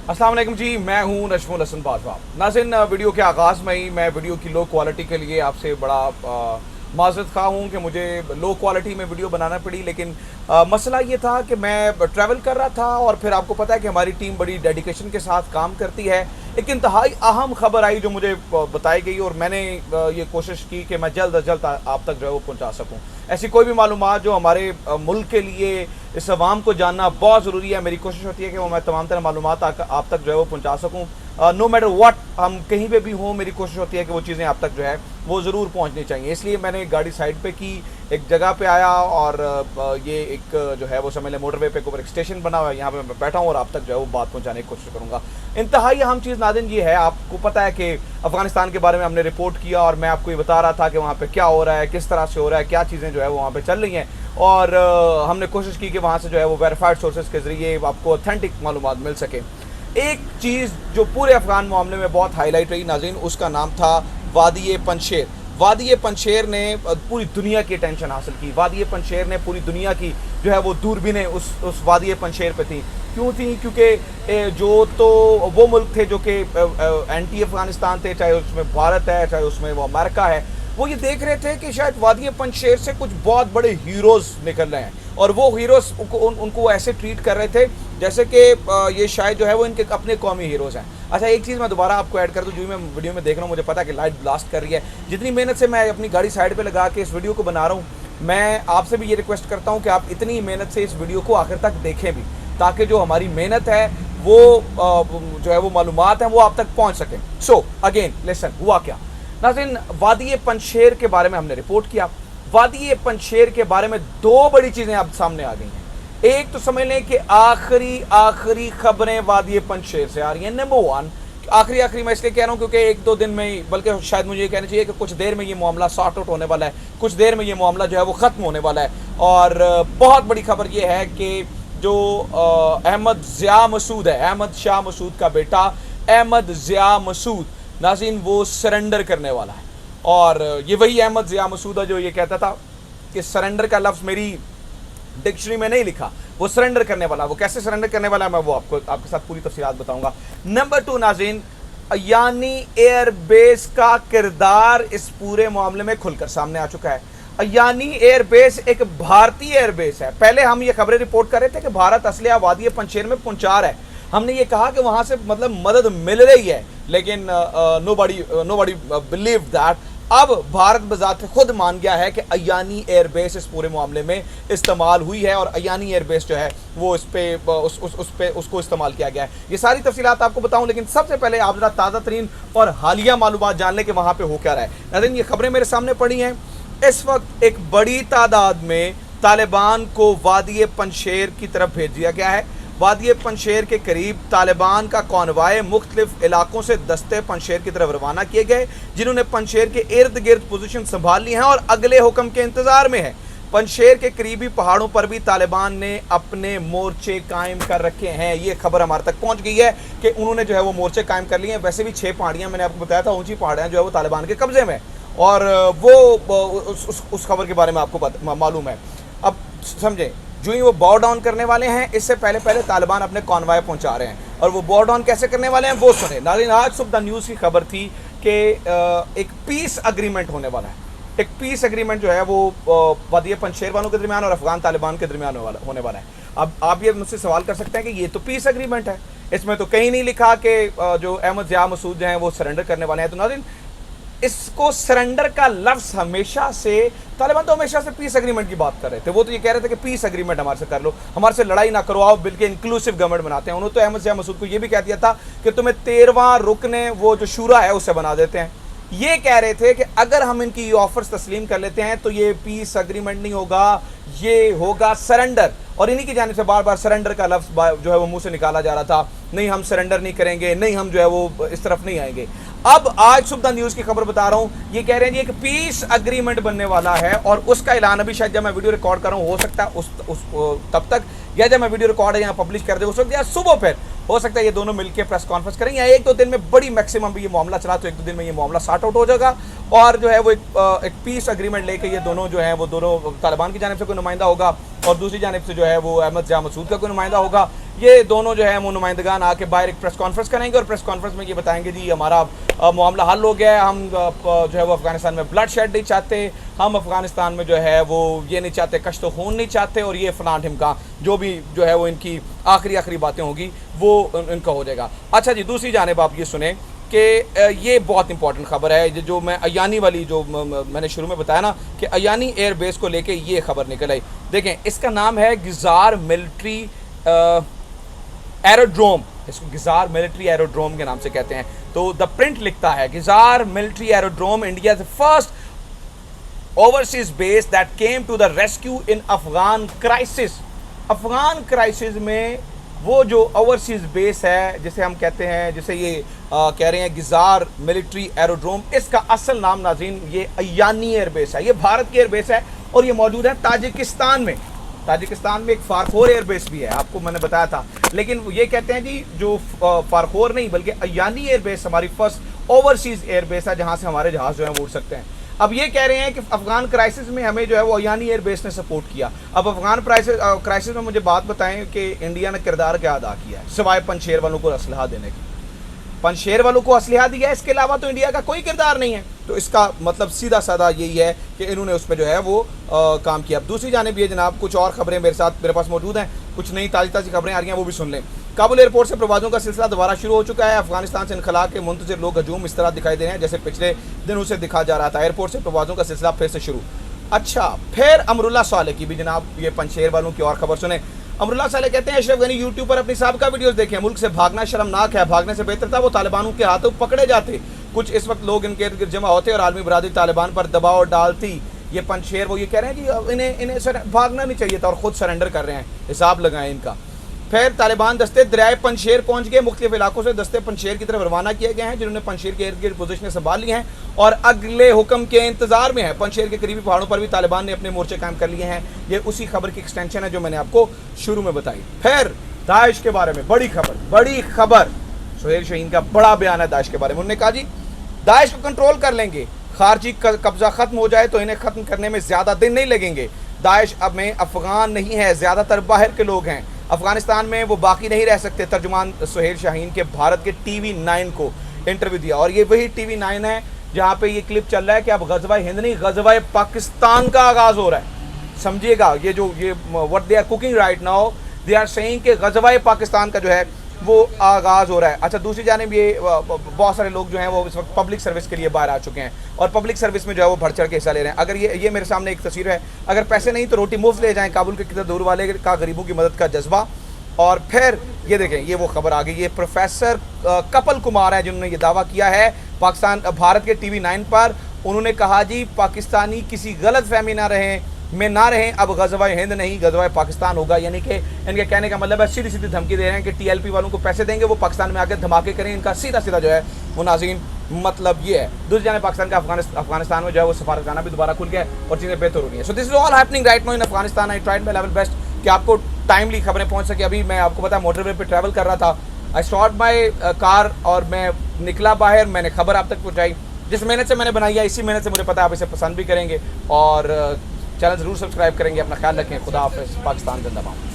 अस्सलाम वालेकुम जी, मैं हूं नजमुल हसन बाजवा। नाज़रीन, वीडियो के आगाज़ में ही मैं वीडियो की लो क्वालिटी के लिए आपसे बड़ा माज़रत ख़्वाह हूं कि मुझे लो क्वालिटी में वीडियो बनाना पड़ी। लेकिन मसला ये था कि मैं ट्रैवल कर रहा था और फिर आपको पता है कि हमारी टीम बड़ी डेडिकेशन के साथ काम करती है। एक इंतहाई अहम खबर आई जो मुझे बताई गई और मैंने ये कोशिश की कि मैं जल्द अज जल्द आप तक जो है वो पहुँचा सकूँ। ऐसी कोई भी मालूमात जो हमारे मुल्क के लिए, इस अवाम को जानना बहुत ज़रूरी है। मेरी कोशिश होती है कि वो मैं तमाम तरह मालूमात आप तक जो है वो पहुँचा सकूँ। नो मैटर व्हाट, हम कहीं पे भी हों, मेरी कोशिश होती है कि वो चीज़ें आप तक जो है वो ज़रूर पहुँचनी चाहिए। इसलिए मैंने गाड़ी साइड पे की, एक जगह पे आया और ये एक जो है वो समझ लें मोटरवे पे ऊपर एक स्टेशन बना हुआ है, यहाँ पे मैं बैठा हूँ और आप तक जो है वो बात पहुँचाने की कोशिश करूँगा। इंतहाई अहम चीज़ नाज़रीन ये है, आपको पता है कि अफ़गानिस्तान के बारे में हमने रिपोर्ट किया और मैं आपको ये बता रहा था कि वहाँ पे क्या हो रहा है, किस तरह से हो रहा है, क्या चीज़ें जो है वो वहाँ पे चल रही हैं। और हमने कोशिश की कि वहाँ से जो है वो वेरीफाइड सोर्सेज के ज़रिए आपको ऑथेंटिक मालूमात मिल सके। एक चीज़ जो पूरे अफ़गान मामले में बहुत हाईलाइट रही नाज़रीन, उसका नाम था वादी पंजशेर। वादी पंजशेर ने पूरी दुनिया की अटेंशन हासिल की। वादी पंजशेर ने पूरी दुनिया की जो है वो दूरबीनें उस वादी पंजशेर पे थी। क्यों थी? क्योंकि जो तो वो मुल्क थे जो कि एंटी अफ़गानिस्तान थे, चाहे उसमें भारत है, चाहे उसमें वो अमेरिका है, वो ये देख रहे थे कि शायद वादी पंजशेर से कुछ बहुत बड़े हीरोज़ निकल रहे हैं और वो हीरोज़ उनको ऐसे ट्रीट कर रहे थे जैसे कि ये शायद जो है वो इनके अपने कौमी हीरोज़ हैं। अच्छा, एक चीज़ मैं दोबारा आपको ऐड कर दूं, जो मैं वीडियो में देख रहा हूँ, मुझे पता है कि लाइट ब्लास्ट कर रही है। जितनी मेहनत से मैं अपनी गाड़ी साइड पे लगा के इस वीडियो को बना रहा हूँ, मैं आपसे भी ये रिक्वेस्ट करता हूँ कि आप इतनी मेहनत से इस वीडियो को आखिर तक देखें भी, ताकि जो हमारी मेहनत है वो जो है वो मालूमात हैं वो आप तक पहुँच सकें। सो अगेन लिसन, हुआ क्या नाज़रीन, वादी पंजशेर के बारे में हमने रिपोर्ट किया। वादी पंजशेर के बारे में दो बड़ी चीज़ें अब सामने आ गई हैं। एक तो समझ लें कि आखिरी खबरें वादी पंजशेर से आ रही हैं। नंबर वन, आखिरी मैं इसलिए कह रहा हूँ क्योंकि एक दो दिन में ही, बल्कि शायद मुझे ये कहना चाहिए कि कुछ देर में ये मामला सॉर्ट आउट होने वाला है, कुछ देर में ये मामला जो है वो ख़त्म होने वाला है। और बहुत बड़ी खबर ये है कि जो अहमद ज़िया मसूद है, अहमद शाह मसूद का बेटा अहमद ज़िया मसूद नाज़रीन, वो सरेंडर करने वाला है। और ये वही अहमद ज़िया मसूद है जो ये कहता था कि सरेंडर का लफ्ज़ मेरी डिक्शनरी में नहीं लिखा, वो सरेंडर करने वाला। वो कैसे सरेंडर करने वाला है मैं वो आपके साथ पूरी तफसीलात बताऊंगा। नंबर टू नाज़रीन, अयानी एयरबेस का किरदार इस पूरे मामले में खुलकर सामने आ चुका है। अयानी एयरबेस एक भारतीय एयरबेस है। पहले हम ये खबरें रिपोर्ट कर रहे थे कि भारत असलिया वादी पंजशेर में पहुंचा रहा है। हमने ये कहा कि वहां से मतलब मदद मिल रही है, लेकिन नोबडी बिलीव दैट। अब भारत बजाते खुद मान गया है कि अयानी एयरबेस इस पूरे मामले में इस्तेमाल हुई है और अयानी एयरबेस जो है वो इस पे उसको इस्तेमाल किया गया है। ये सारी तफसीलात आपको बताऊं, लेकिन सबसे पहले आप जरा ताज़ा तरीन और हालिया मालूमात जान लें कि वहाँ पे हो क्या रहा है। नाज़रीन, ये खबरें मेरे सामने पड़ी हैं। इस वक्त एक बड़ी तादाद में तालिबान को वादी पंजशेर की तरफ भेज दिया गया है। वादी पंजशेर के करीब तालिबान का कॉन्वाय मुख्तलिफ इलाकों से दस्ते पंजशेर की तरफ रवाना किए गए, जिन्होंने पंजशेर के इर्द गिर्द पोजीशन संभाल ली हैं और अगले हुक्म के इंतजार में है। पंजशेर के करीबी पहाड़ों पर भी तालिबान ने अपने मोर्चे कायम कर रखे हैं। ये खबर हमारे तक पहुंच गई है कि उन्होंने जो है वो मोर्चे कायम कर लिए हैं। वैसे भी 6 पहाड़ियाँ मैंने आपको बताया था, ऊंची पहाड़ियाँ जो है वो तालिबान के कब्जे में, और वो उस खबर के बारे में आपको मालूम है। अब समझें, जो ही वो बॉ डाउन करने वाले हैं, इससे पहले तालिबान अपने कॉन्वाय पहुंचा रहे हैं। और वो बॉ डाउन कैसे करने वाले हैं वो सुने नाज़रीन। आज सुबह न्यूज़ की खबर थी कि एक पीस अग्रीमेंट होने वाला है। एक पीस अग्रीमेंट जो है वो वादी पंजशेर वालों के दरमियान और अफगान तालिबान के दरमियान होने वाला है। अब आप ये मुझसे सवाल कर सकते हैं कि ये तो पीस अग्रीमेंट है, इसमें तो कहीं नहीं लिखा कि जो अहमद ज़िया मसूद जो हैं वो सरेंडर करने वाले हैं। तो नाज़रीन, इसको सरेंडर का लफ्ज़ हमेशा से, तालिबान तो हमेशा से पीस एग्रीमेंट की बात कर रहे थे। वो तो ये कह रहे थे कि पीस एग्रीमेंट हमारे से कर लो, हमारे से लड़ाई ना करवाओ, बल्कि इंक्लूसिव गवर्नमेंट बनाते हैं। उन्होंने तो अहमद ज़िया मसूद को ये भी कह दिया था कि तुम्हें 13वां रुकन वो जो शूरा है उससे बना देते हैं। ये कह रहे थे कि अगर हम इनकी ऑफर्स तस्लीम कर लेते हैं तो ये पीस एग्रीमेंट नहीं होगा, ये होगा सरेंडर। और इन्हीं की जानिब से बार बार सरेंडर का लफ्ज़ जो है वो मुंह से निकाला जा रहा था, नहीं हम सरेंडर नहीं करेंगे, नहीं हम जो है वो इस तरफ नहीं आएंगे। अब आज सुबह न्यूज़ की खबर बता रहा हूँ, ये कह रहे हैं जी एक पीस अग्रीमेंट बनने वाला है और उसका ऐलान अभी शायद जब मैं वीडियो रिकॉर्ड कर रहा हूँ हो सकता है तब तक, या जब मैं वीडियो रिकॉर्ड यहाँ पब्लिश कर दे उस वक्त, या सुबह फिर हो सकता है ये दोनों मिलकर प्रेस कॉन्फ्रेंस करें, या एक दो दिन में, बड़ी मैक्सिमम भी ये मामला चला तो एक दो दिन में ये मामला सॉर्ट आउट हो जाएगा और जो है वो एक पीस अग्रीमेंट लेके ये दोनों जो है वो दोनों तालिबान की जानिब से कोई नुमाइंदा होगा और दूसरी जानिब से जो है वो अहमद ज़िया मसूद का कोई नुमाइंदा होगा। یہ دونوں جو ہے وہ نمائندگان آ کے باہر ایک پریس کانفرنس کریں گے اور پریس کانفرنس میں یہ بتائیں گے جی ہمارا معاملہ حل ہو گیا ہے, ہم جو ہے وہ افغانستان میں بلڈ شیڈ نہیں چاہتے, ہم افغانستان میں جو ہے وہ یہ نہیں چاہتے, کشت و خون نہیں چاہتے, اور یہ فلاں ڈھمکا جو بھی جو ہے وہ ان کی آخری باتیں ہوگی وہ ان کا ہو جائے گا. اچھا جی, دوسری جانب آپ یہ سنیں کہ یہ بہت امپورٹنٹ خبر ہے جو میں ایانی والی جو میں نے شروع میں بتایا نا کہ ایانی ایئر بیس کو لے کے یہ خبر نکل آئی. دیکھیں اس کا نام ہے گزار ملٹری ایروڈروم, اس کو گزار ملٹری ایروڈروم کے نام سے کہتے ہیں. تو دا پرنٹ لکھتا ہے گزار military aerodrome India first overseas base that came to the rescue in Afghan crisis. Afghan crisis میں وہ جو اوورسیز بیس ہے جسے ہم کہتے ہیں, جسے یہ کہہ رہے ہیں گزار ملٹری ایروڈروم, اس کا اصل نام ناظرین یہ ایانی ایئر بیس ہے. یہ بھارت کی ایئر بیس ہے اور یہ موجود ہے تاجکستان میں. تاجکستان میں ایک فارخور ایئر بیس بھی ہے, آپ کو میں نے بتایا تھا, لیکن یہ کہتے ہیں جی جو فارخور نہیں بلکہ ایانی ایئر بیس ہماری فرسٹ اوورسیز ایئر بیس ہے جہاں سے ہمارے جہاز جو ہیں وہ اڑ سکتے ہیں. اب یہ کہہ رہے ہیں کہ افغان کرائسس میں ہمیں جو ہے وہ ایانی ایئر بیس نے سپورٹ کیا. اب افغان کرائسس میں مجھے بات بتائیں کہ انڈیا نے کردار کیا ادا کیا ہے سوائے پنشیر والوں کو اسلحہ دینے کی. پنشیر والوں کو اسلحہ دیا ہے, اس کے علاوہ تو انڈیا کا کوئی کردار نہیں ہے. تو اس کا مطلب سیدھا سادہ یہی ہے کہ انہوں نے اس پہ جو ہے وہ کام کیا. اب دوسری جانب یہ جناب کچھ اور خبریں میرے پاس موجود ہیں, کچھ نئی تازی خبریں آ رہی ہیں وہ بھی سن لیں. کابل ایئرپورٹ سے پروازوں کا سلسلہ دوبارہ شروع ہو چکا ہے. افغانستان سے انخلا کے منتظر لوگ ہجوم اس طرح دکھائی دے رہے ہیں جیسے پچھلے دنوں سے دکھا جا رہا تھا. ایئرپورٹ سے پروازوں کا سلسلہ پھر سے شروع. اچھا, پھر امراللہ صالح کی بھی جناب یہ پنشیر والوں کی اور خبر سنیں. امراللہ صالح کہتے ہیں اشرف غنی یوٹیوب پر اپنی سابقہ ویڈیوز دیکھیں, ملک سے بھاگنا شرمناک ہے, بھاگنے سے بہتر تھا وہ طالبانوں کے ہاتھوں پکڑے جاتے. کچھ اس وقت لوگ ان کے ارد گرد جمع ہوتے اور عالمی برادری طالبان پر دباؤ ڈالتی. یہ پنشیر وہ یہ کہہ رہے ہیں جی انہیں بھاگنا نہیں چاہیے تھا اور خود سرنڈر کر رہے ہیں, حساب لگائیں ان کا. پھر طالبان دستے دریائے پنشیر پہنچ گئے. مختلف علاقوں سے دستے پنشیر کی طرف روانہ کیے گئے ہیں جنہوں نے پنشیر کے ارد گرد پوزیشنیں سنبھال لی ہیں اور اگلے حکم کے انتظار میں ہیں. پنشیر کے قریبی پہاڑوں پر بھی طالبان نے اپنے مورچے قائم کر لیے ہیں. یہ اسی خبر کی ایکسٹینشن ہے جو میں نے آپ کو شروع میں بتائی. پھر داعش کے بارے میں بڑی خبر سہیل شاہین کا بڑا بیان ہے داعش کے بارے میں. انہوں نے کہا جی داعش کو کنٹرول کر لیں گے, خارجی قبضہ ختم ہو جائے تو انہیں ختم کرنے میں زیادہ دن نہیں لگیں گے. داعش اب میں افغان نہیں ہے, زیادہ تر باہر کے لوگ ہیں, افغانستان میں وہ باقی نہیں رہ سکتے. ترجمان سہیل شاہین کے بھارت کے ٹی وی 9 کو انٹرویو دیا, اور یہ وہی ٹی وی 9 ہے جہاں پہ یہ کلپ چل رہا ہے کہ اب غزوہ ہند نہیں غزوہ پاکستان کا آغاز ہو رہا ہے. سمجھیے گا یہ what they are cooking right now, they are saying کہ غزوہ پاکستان کا جو ہے وہ آغاز ہو رہا ہے. اچھا, دوسری جانب یہ بہت سارے لوگ جو ہیں وہ اس وقت پبلک سروس کے لیے باہر آ چکے ہیں اور پبلک سروس میں جو ہے وہ بڑھ چڑھ کے حصہ لے رہے ہیں. اگر یہ میرے سامنے ایک تصویر ہے, اگر پیسے نہیں تو روٹی مفت لے جائیں, کابل کے کتنے دور والے کا غریبوں کی مدد کا جذبہ. اور پھر یہ دیکھیں یہ وہ خبر آ گئی, یہ پروفیسر کپل کمار ہیں جنہوں نے یہ دعویٰ کیا ہے بھارت کے ٹی وی 9 پر. انہوں نے کہا جی پاکستانی کسی غلط فہمی نہ رہیں, اب غزوہ ہند نہیں غزوہ پاکستان ہوگا. یعنی کہ ان کے کہنے کا مطلب ہے سیدھی دھمکی دے رہے ہیں کہ ٹی ایل پی والوں کو پیسے دیں گے, وہ پاکستان میں آ کے دھماکے کریں. ان کا سیدھا جو ہے وہ ناظرین مطلب یہ ہے. دوسری جانب پاکستان کا افغانستان میں جو ہے وہ سفارتخانہ بھی دوبارہ کھل گیا ہے اور چیزیں بہتر ہو رہی ہیں. So this is all happening right now in Afghanistan. I tried my level best کہ آپ کو ٹائملی خبریں پہنچ سکے. ابھی میں آپ کو پتا موٹر وے پہ ٹریول کر رہا تھا, آئی اسٹارٹ مائی کار اور میں نکلا باہر, میں نے خبر آپ تک پہنچائی. جس محنت سے میں نے بنائی ہے اسی محنت سے مجھے پتا ہے آپ اسے پسند بھی کریں گے اور چینل ضرور سبسکرائب کریں گے. اپنا خیال رکھیں. خدا حافظ. پاکستان زندہ باد.